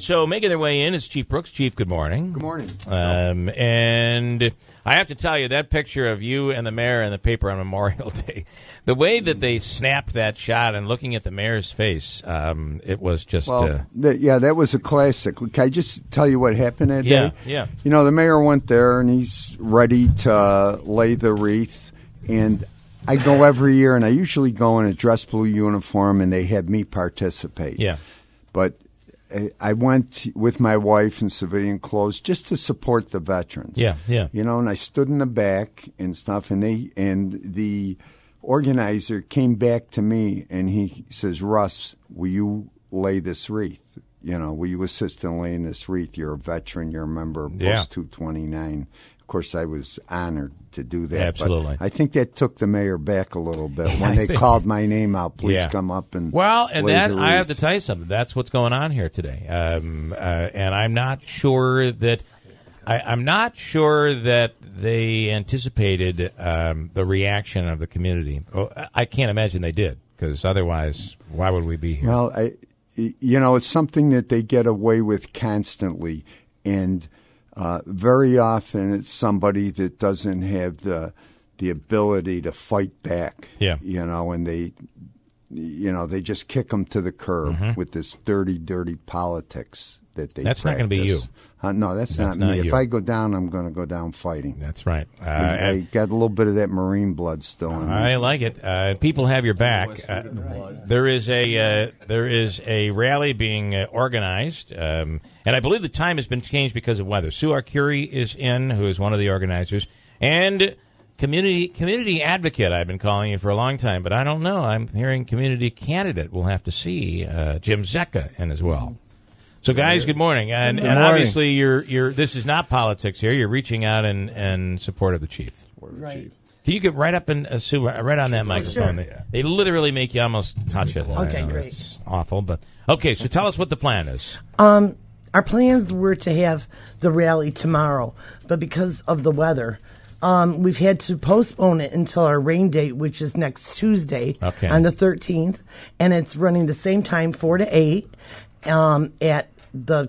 So making their way in is Chief Brooks. Chief, good morning. Good morning. And I have to tell you, that picture of you and the mayor in the paper on Memorial Day, the way that they snapped that shot and looking at the mayor's face, it was just... that was a classic. Can I just tell you what happened that day? Yeah. You know, the mayor went there, and he's ready to lay the wreath, and I go every year, and I usually go in a dress blue uniform, and they have me participate. Yeah. But I went with my wife in civilian clothes just to support the veterans. Yeah. You know, and I stood in the back and stuff, and the organizer came back to me, and he says, "Russ, will you lay this wreath? You know, will you assist in laying this wreath? You're a veteran. You're a member of Post 229." Of course, I was honored to do that. Absolutely. But I think that took the mayor back a little bit when they called my name out. Please come up and and lay that the wreath. I have to tell you something. That's what's going on here today. And I'm not sure that they anticipated the reaction of the community. I can't imagine they did, because otherwise, why would we be here? Well, it's something that they get away with constantly, and very often it's somebody that doesn't have the ability to fight back. Yeah. You know, and they just kick them to the curb with this dirty politics that they That's practice. not going to be you. No, that's not me. If I go down, I'm going to go down fighting. That's right. I got a little bit of that Marine blood still in me. I like it. People have your back. There is a rally being organized, and I believe the time has been changed because of weather. Sue Arcuri is in, who is one of the organizers, and community advocate. I've been calling you for a long time, but I don't know. I'm hearing community candidate. We'll have to see. Jim Zecca in as well. So, guys, good morning. And obviously, you're. This is not politics here. You're reaching out in support of the chief. Right. Can you get right up and Sue, right on that microphone? Sure. They literally make you almost touch it. Okay, great. It's awful, but okay. So, tell us what the plan is. Our plans were to have the rally tomorrow, but because of the weather, we've had to postpone it until our rain date, which is next Tuesday on the 13th, and it's running the same time, 4 to 8. At the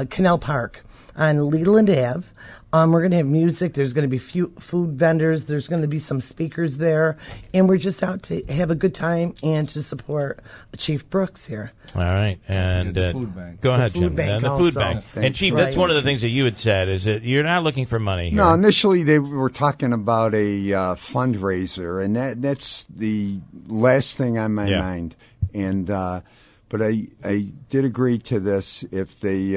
Canal Park on Leland Ave. We're going to have music. There's going to be food vendors. There's going to be some speakers there. And we're just out to have a good time and to support Chief Brooks here. All right. And the food bank. Go ahead, Jim. And the food bank. And, Chief, that's one of the things that you had said, is that you're not looking for money here. No, initially they were talking about a fundraiser, and that's the last thing on my mind. And but I did agree to this if they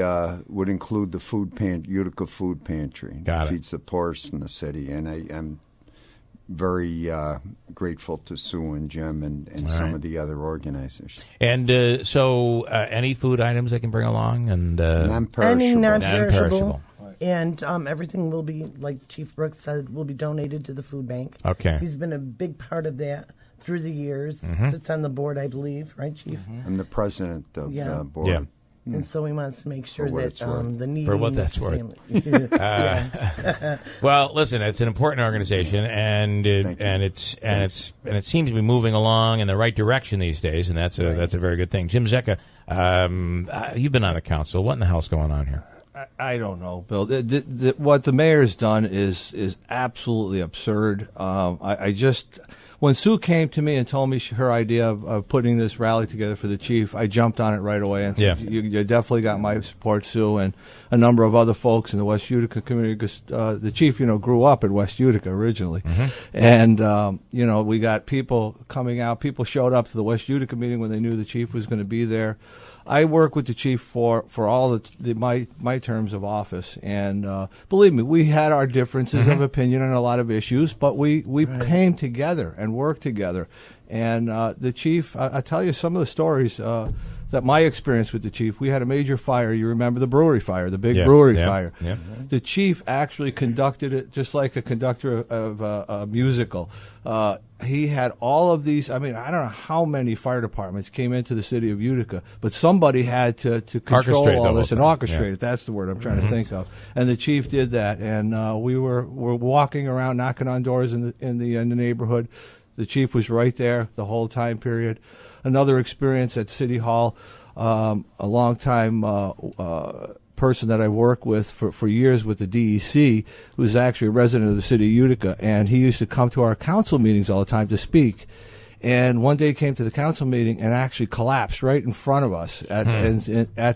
would include the Utica food pantry. Got it. Feeds the poorest in the city. And I'm very grateful to Sue and Jim and some of the other organizers. And so any food items they can bring along? And non-perishable. Any non-perishable. And everything will be, like Chief Brooks said, will be donated to the food bank. Okay. He's been a big part of that through the years. Sits on the board, I believe, right, Chief? I'm the president of the board. Yeah. And so he wants to make sure that the needy... For what that's worth. Well, listen, it's an important organization, and it seems to be moving along in the right direction these days, and that's a very good thing. Jim Zecca, you've been on the council. What in the hell's going on here? I don't know, Bill. What the mayor's done is absolutely absurd. When Sue came to me and told me her idea of putting this rally together for the chief, I jumped on it right away and said, you definitely got my support, Sue, and a number of other folks in the West Utica community, because the chief, grew up in West Utica originally. And, we got people coming out. People showed up to the West Utica meeting when they knew the chief was going to be there. I work with the chief for all my terms of office, and believe me, we had our differences of opinion on a lot of issues, but we came together and worked together. And the chief, I'll tell you some of the stories that my experience with the chief. We had a major fire. You remember the brewery fire, the big brewery fire. Yeah. The chief actually conducted it just like a conductor of a musical. He had all of these. I mean, I don't know how many fire departments came into the city of Utica, but somebody had to control all this and orchestrate it. That's the word I'm trying to think of. And the chief did that. And we were walking around, knocking on doors in the neighborhood. The chief was right there the whole time period. Another experience at City Hall. a long-time person that I worked with for years with the DEC, who was actually a resident of the city of Utica, and he used to come to our council meetings all the time to speak. And one day came to the council meeting and actually collapsed right in front of us at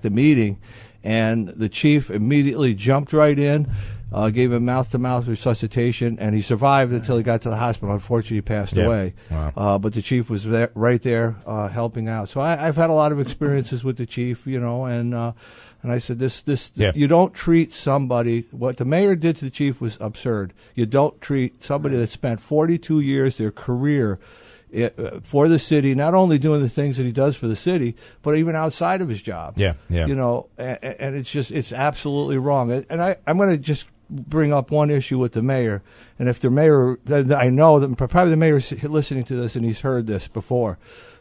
the meeting. And the chief immediately jumped right in, gave him mouth-to-mouth resuscitation, and he survived until he got to the hospital. Unfortunately, he passed away. Wow. But the chief was right there helping out. So I've had a lot of experiences with the chief, and I said, you don't treat somebody, what the mayor did to the chief was absurd. You don't treat somebody that spent 42 years, their career, for the city, not only doing the things that he does for the city, but even outside of his job. Yeah. And it's absolutely wrong. And I'm going to just bring up one issue with the mayor. And if the mayor, I know that probably the mayor's listening to this and he's heard this before,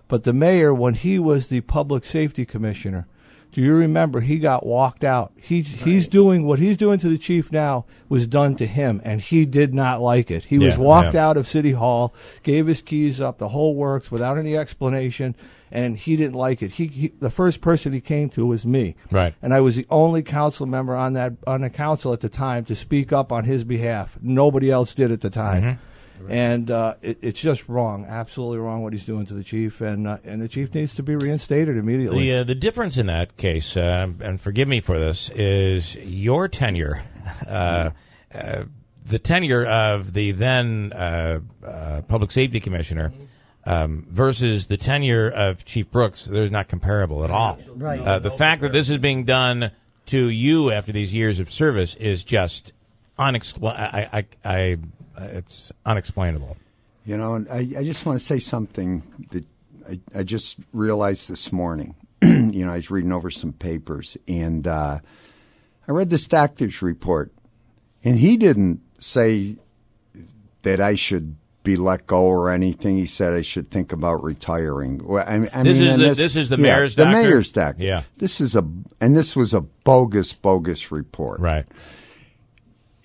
but the mayor, when he was the public safety commissioner, do you remember he got walked out? He's doing what he's doing to the chief now was done to him, and he did not like it. He was walked out of City Hall, gave his keys up, the whole works, without any explanation, and he didn't like it. The first person he came to was me, right? And I was the only council member on the council at the time to speak up on his behalf. Nobody else did at the time. Mm-hmm. Right. And it's just wrong, absolutely wrong what he's doing to the chief, and the chief needs to be reinstated immediately. The difference in that case, and forgive me for this, is your tenure, the tenure of the then public safety commissioner versus the tenure of Chief Brooks. They're not comparable at all. Right. The fact that this is being done to you after these years of service is just it's unexplainable. And I just want to say something that I just realized this morning. I was reading over some papers, and I read this doctor's report, and he didn't say that I should be let go or anything. He said I should think about retiring. Well, this is the mayor's doctor? The mayor's doctor. Yeah. This was a bogus report. Right.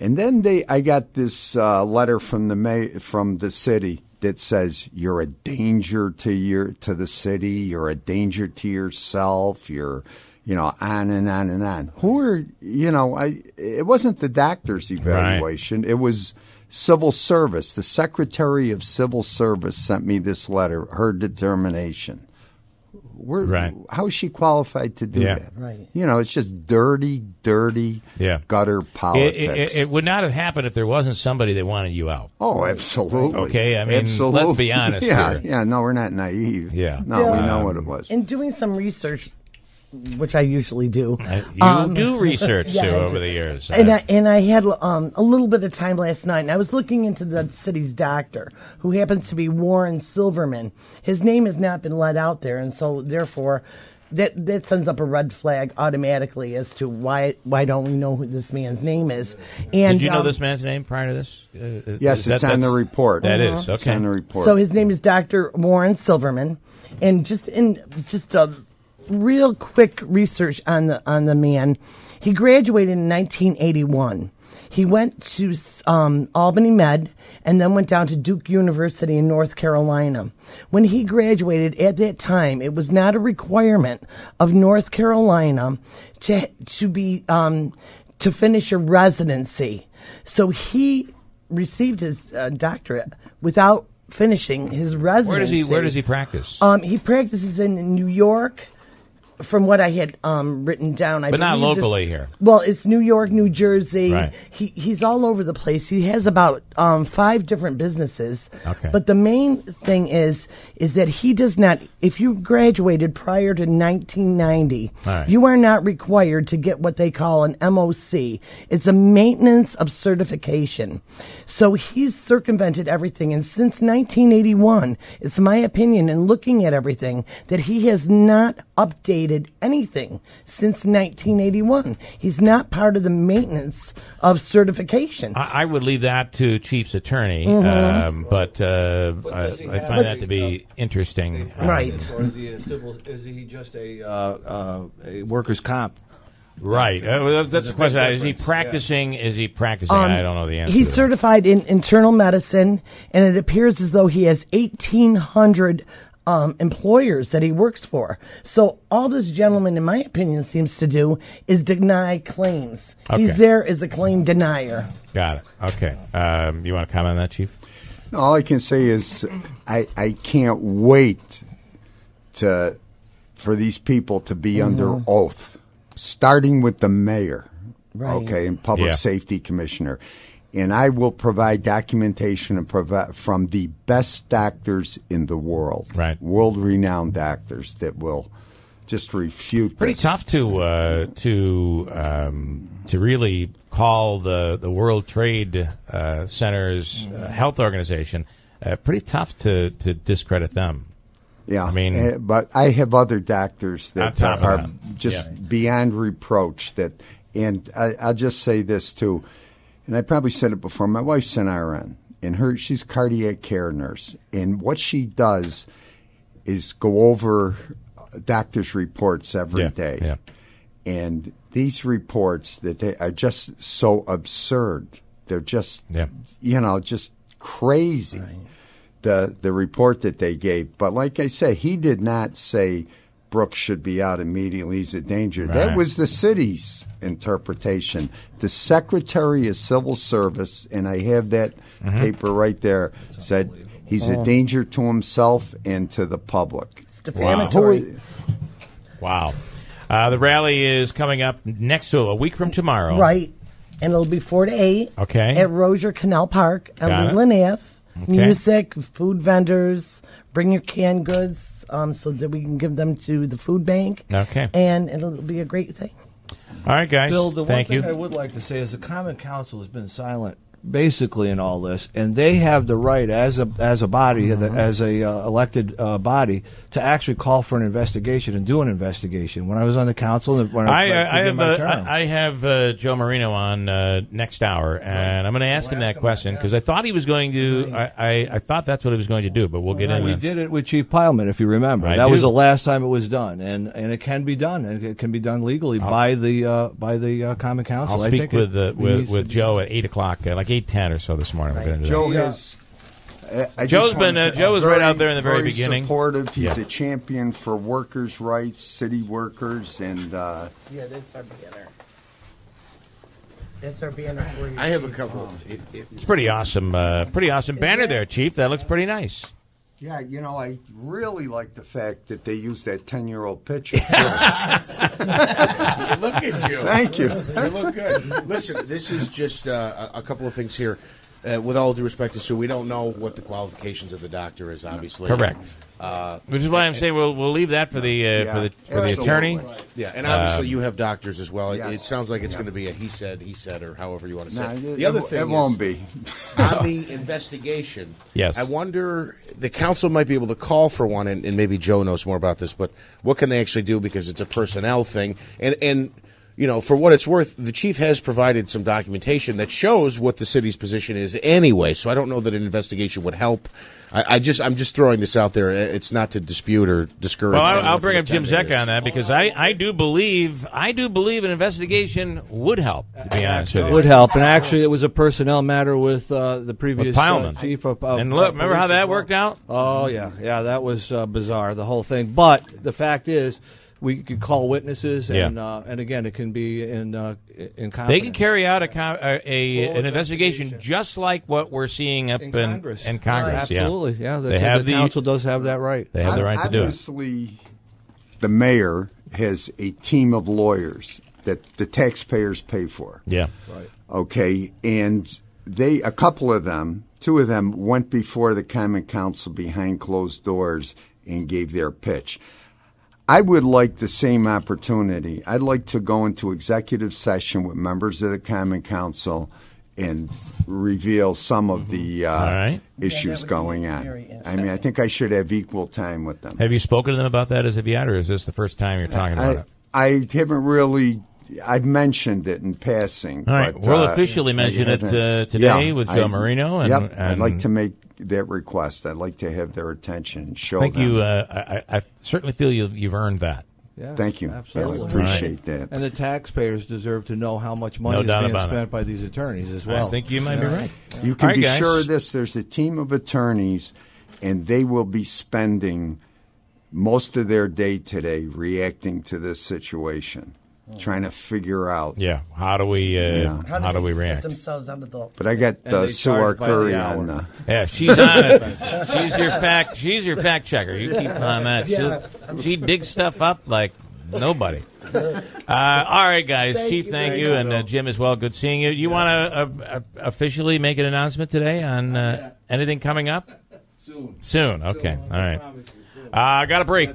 And then I got this letter from the city that says you're a danger to the city, you're a danger to yourself, you're on and on and on. Who are it wasn't the doctor's evaluation, right. It was civil service. The Secretary of Civil Service sent me this letter, her determination. Right. How is she qualified to do that? Right. It's just dirty gutter politics. It would not have happened if there wasn't somebody that wanted you out. Oh, absolutely. Okay, absolutely. Let's be honest here. Yeah, no, we're not naive. Yeah. No, we know what it was. In doing some research, which I usually do. You do research, Sue, over the years. And I had a little bit of time last night, and I was looking into the city's doctor, who happens to be Warren Silverman. His name has not been let out there, and so therefore that sends up a red flag automatically as to why don't we know who this man's name is. And did you know this man's name prior to this? Yes, it's on the report. That is, okay. It's on the report. So his name is Dr. Warren Silverman, and just a real quick research on the man. He graduated in 1981. He went to Albany Med and then went down to Duke University in North Carolina. When he graduated, at that time, it was not a requirement of North Carolina to finish a residency. So he received his doctorate without finishing his residency. Where does he practice? He practices in New York. From what I had written down, but not locally here. Well, it's New York, New Jersey. Right. He's all over the place. He has about 5 different businesses. Okay. But the main thing is that he does not. If you graduated prior to 1990, right, you are not required to get what they call an MOC. It's a maintenance of certification. So he's circumvented everything, and since 1981, it's my opinion, in looking at everything, that he has not updated anything since 1981. He's not part of the maintenance of certification. I would leave that to Chief's attorney, but I find that to be interesting. Right. Or is he just a workers' comp? Right. That's the question. Is he practicing? Is he practicing? I don't know the answer. He's certified in internal medicine, and it appears as though he has 1,800 employers that he works for. So all this gentleman, in my opinion, seems to do is deny claims. Okay. He's there as a claim denier. Got it. Okay. You want to comment on that, Chief? No, all I can say is I can't wait for these people to be under oath, starting with the mayor, okay, and public safety commissioner. And I will provide documentation and from the best doctors in the world, world-renowned doctors that will just refute. Pretty this. tough to really call the World Trade Center's health organization. Pretty tough to discredit them. Yeah, I mean, but I have other doctors that are just beyond reproach. And I'll just say this too. And I probably said it before. My wife's an RN, and she's a cardiac care nurse. And what she does is go over doctors' reports every day. Yeah. And these reports that they are just so absurd. They're just, just crazy. Right. The report that they gave. But like I say, he did not say Brooks should be out immediately. He's a danger. Right. That was the city's interpretation. The Secretary of Civil Service, and I have that paper right there, said he's a danger to himself and to the public. It's defamatory. Wow. The rally is coming up a week from tomorrow. Right. And it'll be 4 to 8 at Rozier Canal Park on Leland Ave. Okay. Music, food vendors, bring your canned goods so that we can give them to the food bank. Okay. And it'll be a great thing. All right, guys. Bill, the Thank one thing you. I would like to say is the Common Council has been silent basically in all this, and they have the right as a body, as a elected body, to actually call for an investigation and do an investigation. When I was on the council, I have Joe Marino on next hour, and I'm going to ask him that question because I thought he was going to. I thought that's what he was going to do, but we'll get in. We did it with Chief Pileman, if you remember. That was the last time it was done, and it can be done, and it can be done legally by the Common Council. I'll speak with Joe at 8:00, like 8:10 or so this morning. We're going to do Joe that. has. Joe was right out there in the very beginning. Supportive. He's a champion for workers' rights, city workers, and that's our banner. That's our banner for you. I have a couple. It's pretty awesome. Pretty awesome banner there, Chief. That looks pretty nice. Yeah, I really like the fact that they use that 10-year-old picture. Look at you. Thank you. You look good. Listen, this is just a couple of things here. With all due respect to Sue, we don't know what the qualifications of the doctor is, obviously. Correct. Which is why I'm saying we'll leave that for the attorney. Yeah, and obviously you have doctors as well. Yes. It sounds like it's going to be a he said, or however you want to say it. The other thing it won't be. On the investigation, yes. I wonder, the council might be able to call for one, and maybe Joe knows more about this, but what can they actually do because it's a personnel thing? And for what it's worth, the chief has provided some documentation that shows what the city's position is anyway. So I don't know that an investigation would help. I'm just throwing this out there. It's not to dispute or discourage. Well, I'll bring up Jim Zecca on that because I do believe an investigation would help. To be honest with you, would help. And actually, it was a personnel matter with the previous chief of. And look, remember how that worked out? Oh yeah, that was bizarre. The whole thing. But the fact is, we could call witnesses, and again, it can be in confidence. They can carry out an investigation just like what we're seeing up in Congress. Absolutely, yeah. The council does have that right. They have the right to do it. Obviously, the mayor has a team of lawyers that the taxpayers pay for. Yeah. Right. Okay, and a couple of them, two of them went before the Common Council behind closed doors and gave their pitch. I would like the same opportunity. I'd like to go into executive session with members of the Common Council and reveal some of the issues going on. I mean, I think I should have equal time with them. Have you spoken to them about that as of yet, or is this the first time you're talking about it? I haven't really. I've mentioned it in passing. All right, we'll officially mention it today with Joe Marino. And I'd like to make that request. I'd like to have their attention and show them. Thank you. I certainly feel you've earned that. Yeah, thank you. Absolutely. I appreciate that. And the taxpayers deserve to know how much money is being spent by these attorneys as well. I think you might be right. You can be sure of this. There's a team of attorneys, and they will be spending most of their day today reacting to this situation, trying to figure out. How do we how do we react? Themselves out of the. But I got Sue Arcuri on. She's on it. She's your fact checker. You keep on that. She digs stuff up like nobody. All right, guys. Chief, thank you, and Jim as well. Good seeing you. You want to officially make an announcement today on anything coming up? Soon. Okay. All right. I got a break.